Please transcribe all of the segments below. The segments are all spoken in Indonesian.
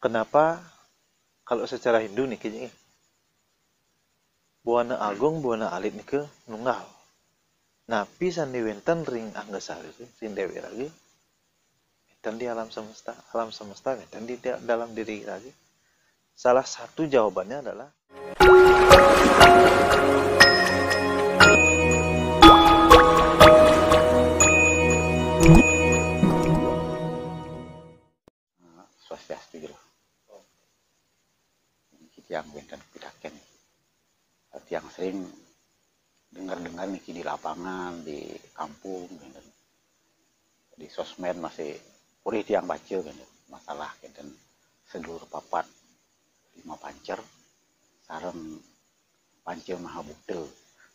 Kenapa kalau secara Hindu nih kayaknya Buana Agung Buana Alit nih ke nunggal. Napi sandi wenten ring anggasari ring dewi lagi. Dan di alam semesta dan di dalam diri lagi. Salah satu jawabannya adalah Swastiastu gitu. Yang benten pidaken. Yang sering dengar-dengar nih di lapangan, di kampung, benten. Di sosmed masih purih tiang baca benten. Masalah benten sedulur papat 5 pancer sareng pancer mahabukta.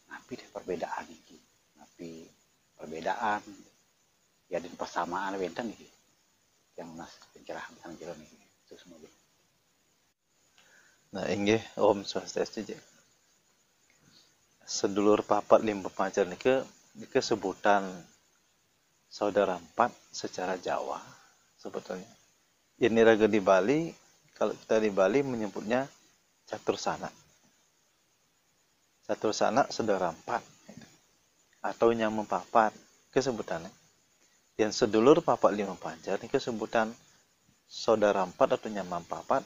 Napi perbedaan iki. Napi perbedaan ya dan persamaan benten iki. Yang mas pencerahan sang jero niki. Itu semua. nah inggih Om Swastiastu. Sedulur papat limpa pancer nike sebutan saudara empat secara Jawa sebetulnya. Ini raga di Bali, kalau kita di Bali menyebutnya catur sanak. Catur sanak saudara empat atau nyamuk papat kesebutannya. Yang sedulur papat lima pancer ini kesebutan saudara empat atau nyamuk papat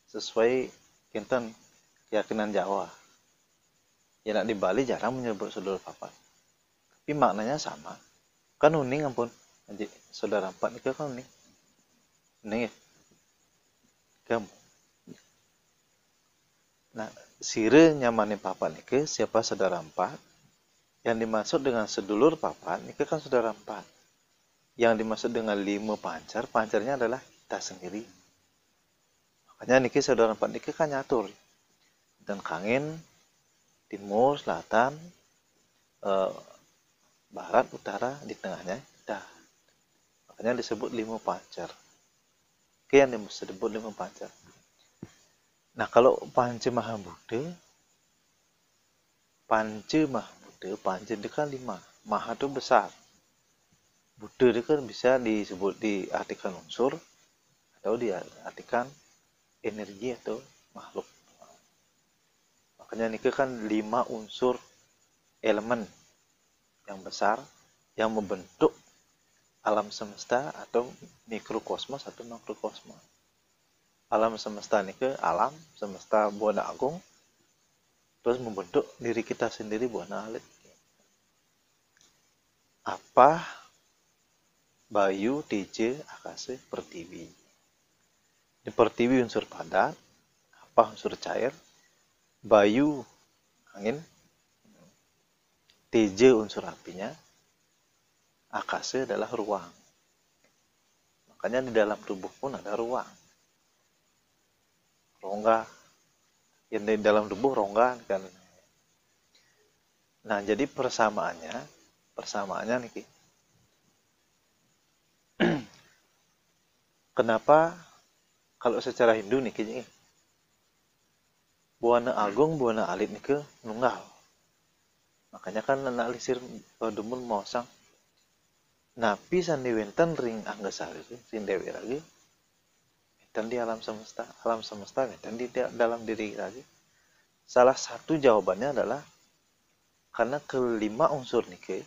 sesuai kinten keyakinan Jawa. Ya di Bali jarang menyebut sedulur papat. Tapi maknanya sama. Kan uning ampun. Jadi saudara empat itu kan uning. Uning ya. Kamu. Nah, sire nyamane papat nike siapa saudara empat. Yang dimaksud dengan sedulur papat nike kan saudara empat. Yang dimaksud dengan 5 pancar, pancarnya adalah kita sendiri. Makanya niki saudara empat nike kan nyatur. Dan kangin timur, selatan, barat, utara, di tengahnya kita. Makanya disebut 5 pancar. Oke, yang disebut 5 pancar. Nah, kalau Panca Mahabudha, Panca itu kan 5. Maha itu besar. Buddha itu kan bisa disebut diartikan unsur atau diartikan energi atau makhluk. Makanya ini kan 5 unsur elemen yang besar yang membentuk alam semesta atau mikrokosmos atau makrokosmos. Alam semesta ini ke alam semesta Buana Agung terus membentuk diri kita sendiri Buana Alit. Apa Bayu, TJ, Akase, Pertiwi. Di Pertiwi unsur padat, apa unsur cair, Bayu angin, TJ unsur apinya, Akase adalah ruang. Makanya di dalam tubuh pun ada ruang. Rongga. Yang di dalam tubuh rongga kan. Nah, jadi persamaannya nih. Kenapa kalau secara Hindu nih kayaknya Buana Agung Buana Alit nih ke nunggal. Makanya kan analisir demun mosang napi sandi wenten ring anggasari ring dewi lagi dan di alam semesta dan di dalam diri lagi. Salah satu jawabannya adalah karena kelima unsur nih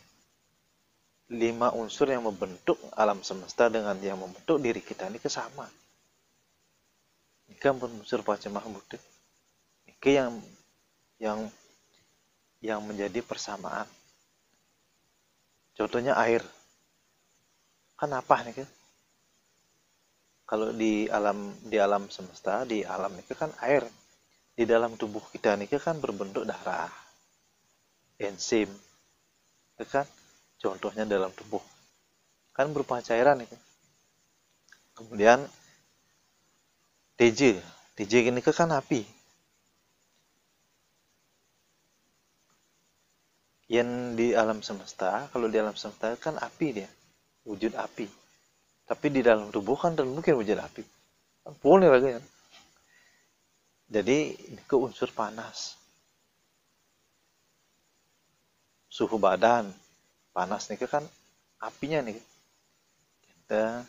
5 unsur yang membentuk alam semesta dengan yang membentuk diri kita ini sama. Ini kan unsur Panca Mahabudha. Ini yang menjadi persamaan. Contohnya air. Kan apa nih kan? Kalau di alam semesta, di alam ini kan air. Di dalam tubuh kita ini kan berbentuk darah, enzim, kan? Contohnya dalam tubuh kan berupa cairan itu. Kemudian TJ ini kan api. Yang di alam semesta, kalau di alam semesta kan api dia, wujud api. Tapi di dalam tubuh kan mungkin wujud api. Boleh lagi ya. Jadi ini ke unsur panas. Suhu badan panas nih kan apinya nih. Kita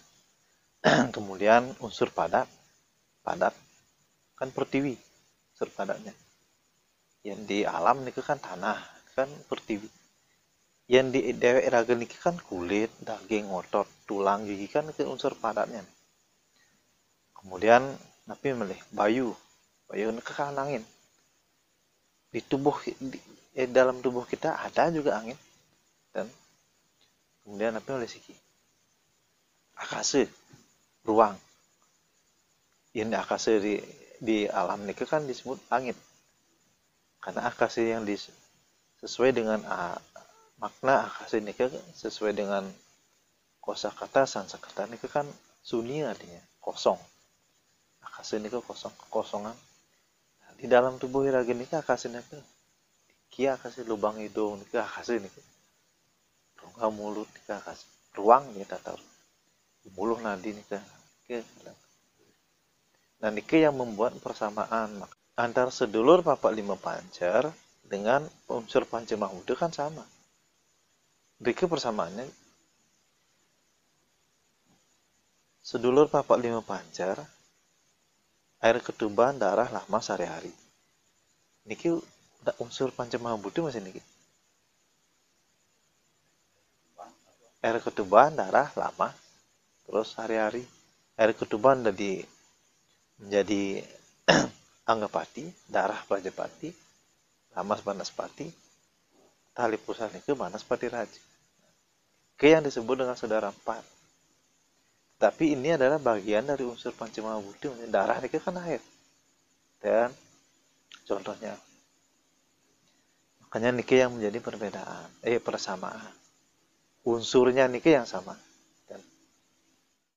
Kemudian unsur padat kan pertiwi, unsur padatnya. Yang di alam niku kan tanah, kan pertiwi. Yang di dewek raga niki kan kulit, daging, otot, tulang, gigi kan ke unsur padatnya. Kemudian napi melih bayu niku kan angin. Di dalam tubuh kita ada juga angin. Dan kemudian napi melih siki akase, ruang. Yang di akase di alam niki kan disebut langit. Karena akase yang sesuai dengan makna akase niki sesuai dengan kosakata Sanskerta niki kan sunyi artinya kosong. Akase niki kosong, kekosongan. Nah, di dalam tubuh iraga niki akase niki kia akase lubang hidung niki akase niki. Rongga mulut niki akase. Ruang kita tahu. Mulut nadi niki. Nah, niki yang membuat persamaan antara sedulur papak lima pancer dengan unsur Pancamahudha kan sama. Niki persamaannya sedulur papak lima pancer, air ketuban, darah, lama sehari-hari. Niki unsur Pancamahudha masih niki. Air ketuban, darah, lama, terus hari-hari. Air ketuban menjadi Anggapati, darah Prajapati, Lamas Banaspati, tali pusat niki Banaspati Raja. Ke yang disebut dengan saudara empat. Tapi ini adalah bagian dari unsur Pancamahudha. Darah niki kan air. Dan contohnya. Makanya niki yang menjadi perbedaan, persamaan. Unsurnya niki yang sama. Dan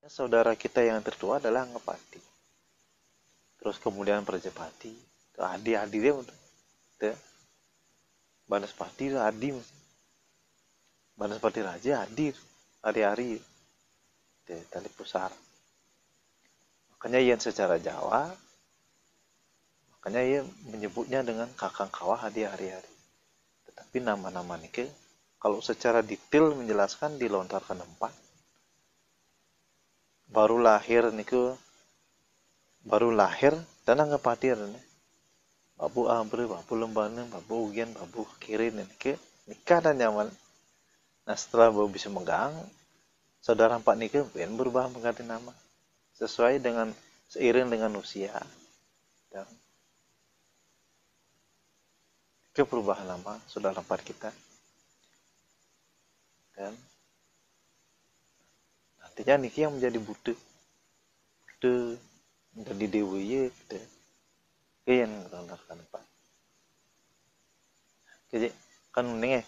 saudara kita yang tertua adalah Anggapati. Terus kemudian Prajapati, adi dia untuk Banaspati adi, Banaspati Raja adi hari-hari tali pusar. Makanya yang secara Jawa, makanya ia menyebutnya dengan kakang kawah adi hari-hari. Tetapi nama-nama niki kalau secara detail menjelaskan dilontarkan 4. Baru lahir dan Anggapati babu ambre, babu lembana, babu ugian, babu kirin niki nikah dan nyaman. Nah, setelah babu bisa megang, saudara empat niki berubah mengganti nama sesuai dengan seiring dengan usia dan ke perubahan nama saudara empat kita. Dan nantinya niki yang menjadi Buddha menjadi dewa gitu. Yang melontarkan 4. Jadi kan nih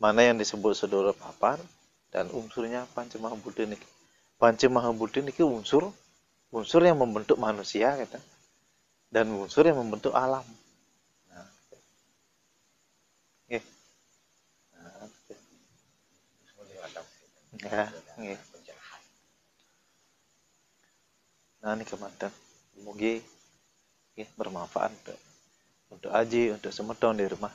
mana yang disebut saudara papan dan unsurnya Pancamahudha niki. Pancamahudha niki unsur yang membentuk manusia gitu. Dan unsur yang membentuk alam. Nah, nggih. Nah, nggih. Nah, ini kemanten. Mugi bermanfaat untuk Aji, untuk semedon di rumah.